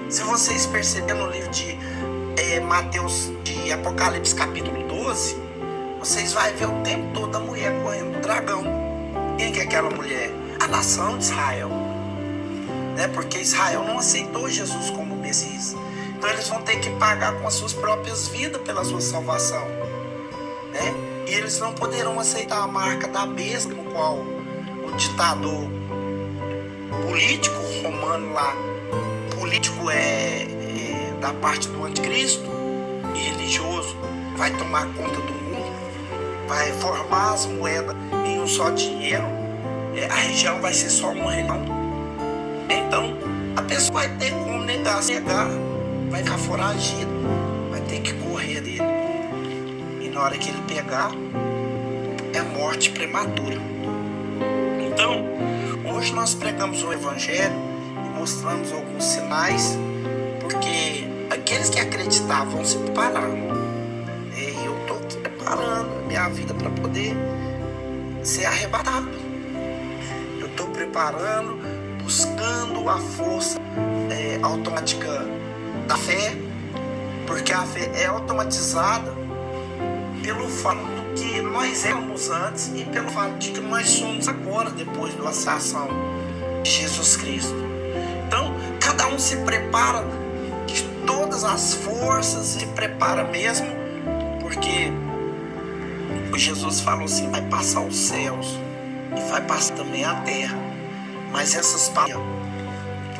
Se vocês perceberem no livro de Mateus, de Apocalipse capítulo 12, vocês vão ver o tempo todo a mulher correndo do dragão. Quem que é aquela mulher? A nação de Israel. Porque Israel não aceitou Jesus como Messias. Então eles vão ter que pagar com as suas próprias vidas pela sua salvação. E eles não poderão aceitar a marca da besta, no qual o ditador político romano lá, político da parte do anticristo, e religioso, vai tomar conta do mundo. vai formar as moedas em um só dinheiro, a região vai ser só uma região. Então a pessoa vai ter como negar, vai ficar foragido, vai ter que correr dele. E na hora que ele pegar, é morte prematura. Então, hoje nós pregamos o Evangelho e mostramos alguns sinais, porque aqueles que acreditavam vão se preparar. Eu estou preparando a minha vida para poder ser arrebatado. Eu estou preparando, buscando a força automática da fé, porque a fé é automatizada pelo fato que nós éramos antes e pelo fato de que nós somos agora, depois da ascensão de Jesus Cristo. Então, cada um se prepara de todas as forças, se prepara mesmo, porque Jesus falou assim: vai passar os céus e vai passar também a terra, mas essas palavras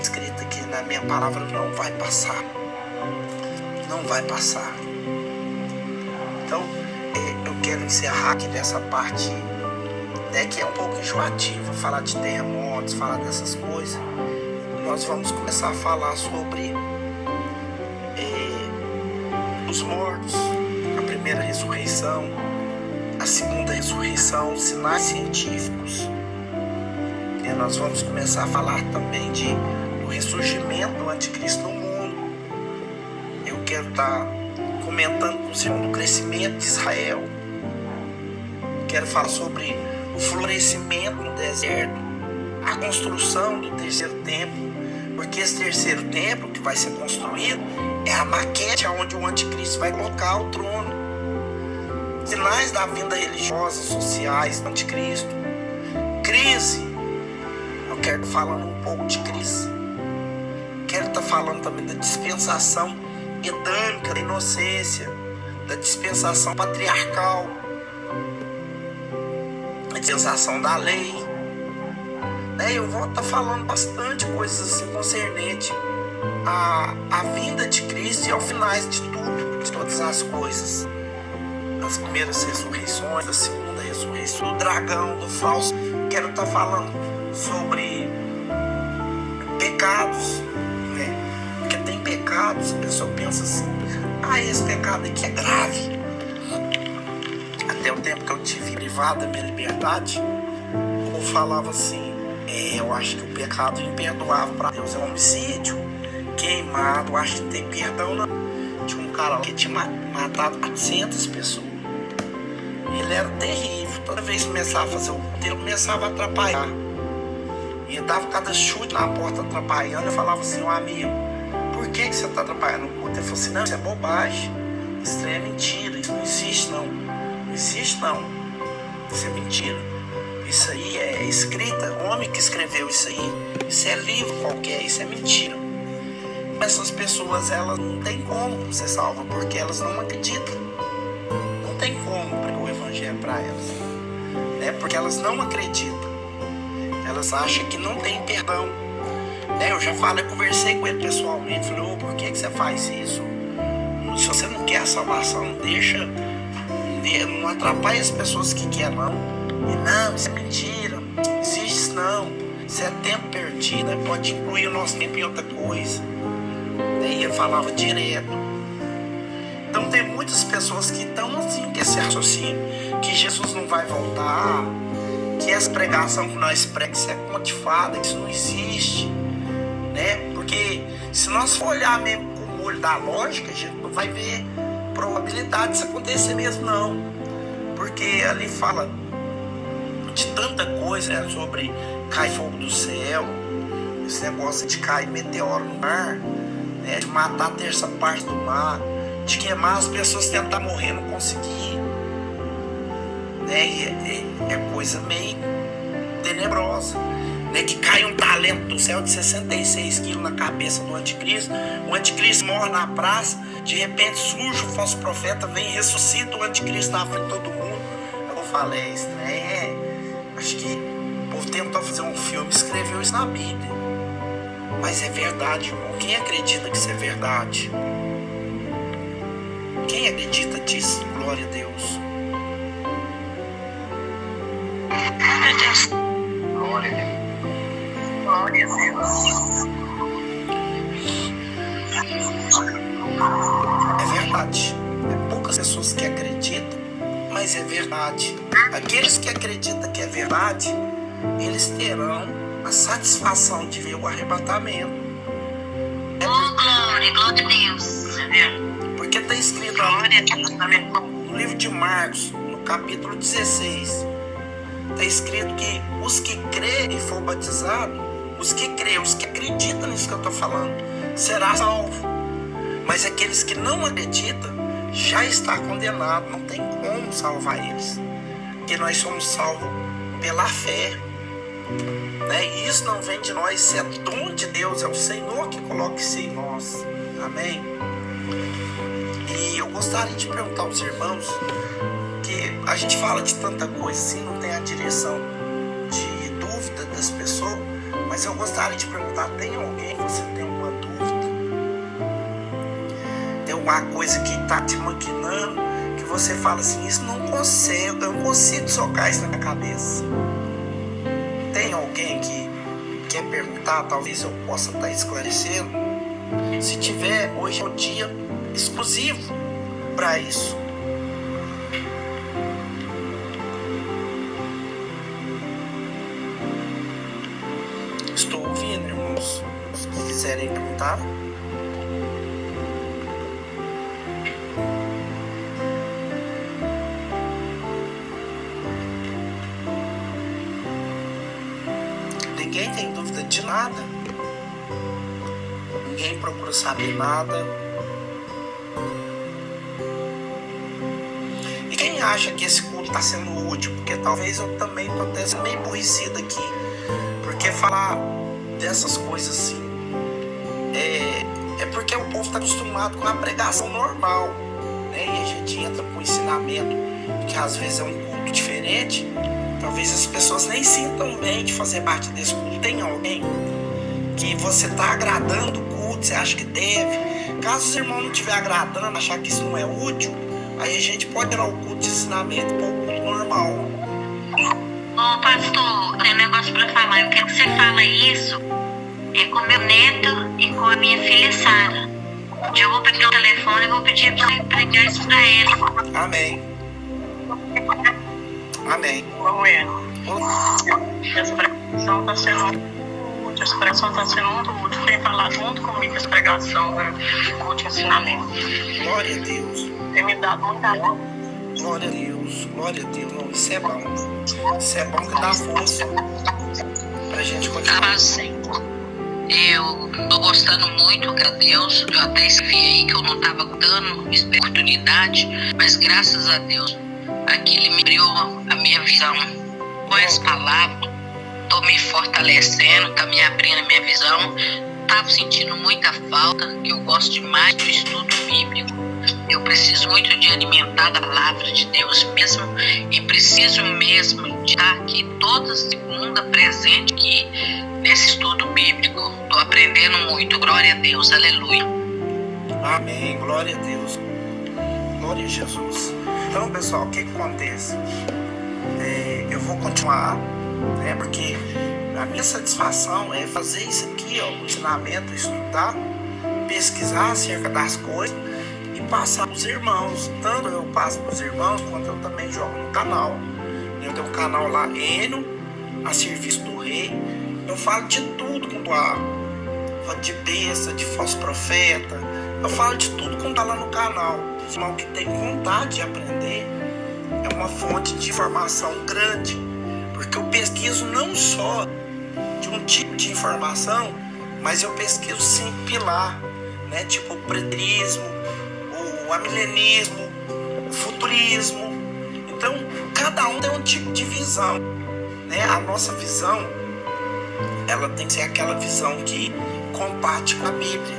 escritas aqui na minha palavra não vai passar. Não vai passar. Então, eu quero encerrar aqui nessa parte, que é um pouco enjoativa, falar de terremotos, falar dessas coisas. Nós vamos começar a falar sobre os mortos, a primeira ressurreição, a segunda ressurreição, sinais científicos. E nós vamos começar a falar também do ressurgimento do anticristo no mundo. Eu quero estar comentando com o Senhor do crescimento de Israel. Quero falar sobre o florescimento no deserto, a construção do terceiro templo, porque esse terceiro templo que vai ser construído é a maquete onde o anticristo vai colocar o trono. Sinais da vinda religiosa, sociais do anticristo. Crise. Eu quero estar falando um pouco de crise. Quero estar falando também da dispensação edâmica, da inocência, da dispensação patriarcal, a dispensação da lei. Eu vou estar falando bastante coisas assim concernente à vinda de Cristo e aos finais de tudo, de todas as coisas. Das primeiras ressurreições, da segunda ressurreição, do dragão, do falso. Quero estar falando sobre pecados, porque tem pecados, a pessoa pensa assim: esse pecado aqui é grave. Até o tempo que eu tive privado da minha liberdade, eu falava assim: eu acho que o pecado imperdoável para Deus é homicídio, queimado, eu acho que tem perdão não. Tinha um cara que tinha matado 400 pessoas. Ele era terrível. Toda vez que começava a fazer o culto, ele começava a atrapalhar. E eu dava cada chute na porta atrapalhando. Eu falava assim: amigo, por que você está atrapalhando o culto? Ele falou assim: não, isso é bobagem. Isso é mentira. Isso não existe não. Não existe não. Isso é mentira. Isso aí é escrita. O homem que escreveu isso aí, isso é livro qualquer. Isso é mentira. Essas pessoas, elas não tem como ser salvas, porque elas não acreditam. Não tem como pregar o evangelho para elas, porque elas não acreditam. Elas acham que não tem perdão. Eu já falei, conversei com ele pessoalmente, falei: por que você faz isso? Se você não quer a salvação, não atrapalha as pessoas que querem não. E não, isso é mentira, não existe isso não. Isso é tempo perdido, pode incluir o nosso tempo em outra coisa. E ele falava direto. Então tem muitas pessoas que estão assim, com esse raciocínio, que Jesus não vai voltar, que essa pregação que nós pregamos, isso é conto de fada, que isso não existe, porque se nós for olhar mesmo com o olho da lógica, a gente não vai ver probabilidade disso acontecer mesmo não, porque ali fala de tanta coisa, sobre cair fogo do céu, esse negócio de cair meteoro no mar, de matar a terça parte do mar, de queimar as pessoas, tentar morrer, não conseguir. É coisa meio tenebrosa. Que cai um talento do céu de 66 quilos na cabeça do anticristo. O anticristo morre na praça, de repente surge o falso profeta, vem e ressuscita o anticristo na frente de todo mundo. Eu falei isso, acho que o povo tentou fazer um filme, escreveu isso na Bíblia. Mas é verdade, irmão. Quem acredita que isso é verdade? Quem acredita disso? Glória a Deus. a Deus. Glória a Deus. Glória a Deus. É verdade. É poucas pessoas que acreditam, mas é verdade. Aqueles que acreditam que é verdade, eles terão a satisfação de ver o arrebatamento. Glória a Deus. Porque está escrito no livro de Marcos, no capítulo 16, está escrito que os que crerem e for batizado, os que creem, os que acreditam nisso que eu estou falando, será salvo. Mas aqueles que não acreditam já está condenado, não tem como salvar eles. Porque nós somos salvos pela fé. Né? E isso não vem de nós, isso é dom de Deus, é o Senhor que coloca isso em nós. Amém? E eu gostaria de perguntar aos irmãos, que a gente fala de tanta coisa assim, não tem a direção de dúvida das pessoas, mas eu gostaria de perguntar, tem alguém que você tem uma dúvida? Tem alguma coisa que está te maquinando, que você fala assim, isso não consigo, eu não consigo socar isso na minha cabeça? Tem alguém que quer perguntar, talvez eu possa estar esclarecendo? Se tiver, hoje é o dia exclusivo para isso. Estou ouvindo, irmãos. Se quiserem perguntar. Ninguém tem dúvida de nada. Ninguém procura saber nada. E quem acha que esse culto está sendo útil? Porque talvez eu também estou até sendo meio aborrecido aqui. Porque falar dessas coisas assim é porque o povo está acostumado com a pregação normal, né? E a gente entra com ensinamento que às vezes é um culto diferente. Talvez as pessoas nem sintam bem de fazer parte desse culto. Tem alguém que você está agradando o culto, você acha que deve. Caso os irmãos não estiver agradando, achar que isso não é útil, aí a gente pode tirar o culto de ensinamento para o culto normal. Ô pastor, tem um negócio para falar. Eu quero que você fale isso com meu neto e com a minha filha Sara. Eu vou pegar o telefone e vou pedir para você pregar isso para ela. Amém. Amém. Essa pregação está sendo útil. Essa pregação está sendo muito útil. Tem falado junto comigo essa pregação, né? Culto de ensinamento. Glória a Deus. Tem me dado muita glória a Deus. Glória a Deus. Não, isso é bom. Isso é bom que dá força pra gente continuar. Eu tô gostando muito, graças a Deus. Eu até escrevi aí que eu não estava dando oportunidade, mas graças a Deus aqui ele me abriu a minha visão com as palavras, tô me fortalecendo, tá me abrindo a minha visão. Tava sentindo muita falta, que eu gosto demais do estudo bíblico. Eu preciso muito de alimentar a palavra de Deus mesmo, e preciso mesmo de estar aqui toda segunda presente aqui nesse estudo bíblico. Tô aprendendo muito, glória a Deus, aleluia. Amém, glória a Deus. Glória a Jesus. Então, pessoal, o que acontece? Eu vou continuar, né, porque a minha satisfação é fazer isso aqui, ó, o ensinamento, estudar, pesquisar acerca das coisas e passar para os irmãos. Tanto eu passo para os irmãos, quanto eu também jogo no canal. Eu tenho um canal lá, Enio, a serviço do rei. Eu falo de tudo quanto há. Falo de besta, de falso profeta. Eu falo de tudo quanto há lá no canal. O irmão que tem vontade de aprender é uma fonte de informação grande. Porque eu pesquiso não só de um tipo de informação, mas eu pesquiso sim pilar, né? Tipo o preterismo, o amilenismo, o futurismo. Então, cada um tem um tipo de visão, né? A nossa visão, ela tem que ser aquela visão que comparte com a Bíblia,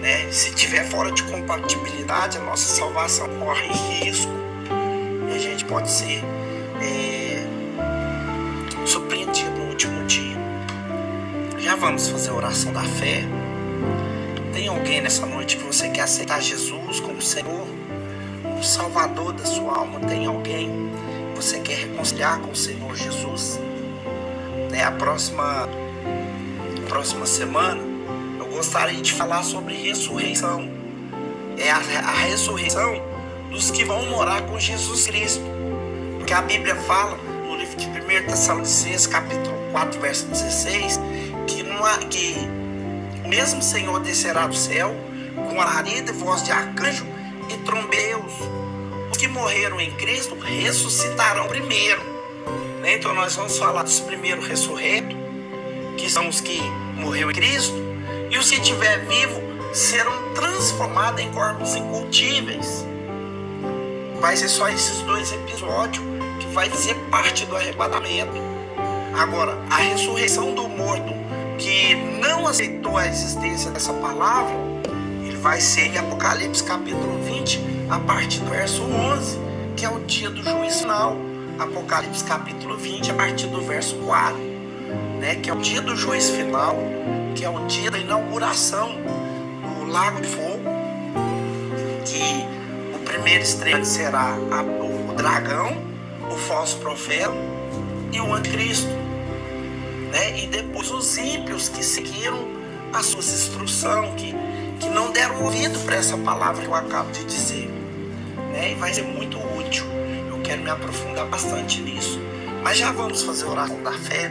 né? Se tiver fora de compatibilidade, a nossa salvação corre risco e a gente pode ser surpreendido no último dia. Já vamos fazer a oração da fé. Tem alguém nessa noite que você quer aceitar Jesus como Senhor, como Salvador da sua alma? Tem alguém você quer reconciliar com o Senhor Jesus, né? A próxima semana eu gostaria de falar sobre ressurreição. É a ressurreição dos que vão morar com Jesus Cristo. Porque a Bíblia fala no livro de 1 Tessalonicenses, capítulo 4, verso 16, que o mesmo Senhor descerá do céu com alarido e voz de arcanjo e trombeus. Os que morreram em Cristo ressuscitarão primeiro, né? Então nós vamos falar dos primeiros ressurretos, que são os que morreram em Cristo, e os que estiver vivo serão transformados em corpos incorruptíveis. Vai ser só esses 2 episódios que vai fazer parte do arrebatamento. Agora, a ressurreição do morto que não aceitou a existência dessa palavra, ele vai ser em Apocalipse capítulo 20, a partir do verso 11, que é o dia do juízo final. Apocalipse capítulo 20, a partir do verso 4, né, que é o dia do juízo final, que é o dia da inauguração do Lago de Fogo, que o primeiro estreante será o dragão, o falso profeta e o anticristo, né? E depois os ímpios que seguiram as suas instruções, que não deram ouvido para essa palavra que eu acabo de dizer, né? E vai ser muito útil. Eu quero me aprofundar bastante nisso, mas já vamos fazer a oração da fé.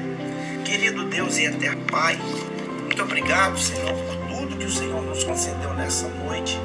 Querido Deus e eterno Pai, muito obrigado, Senhor, por tudo que o Senhor nos concedeu nessa noite.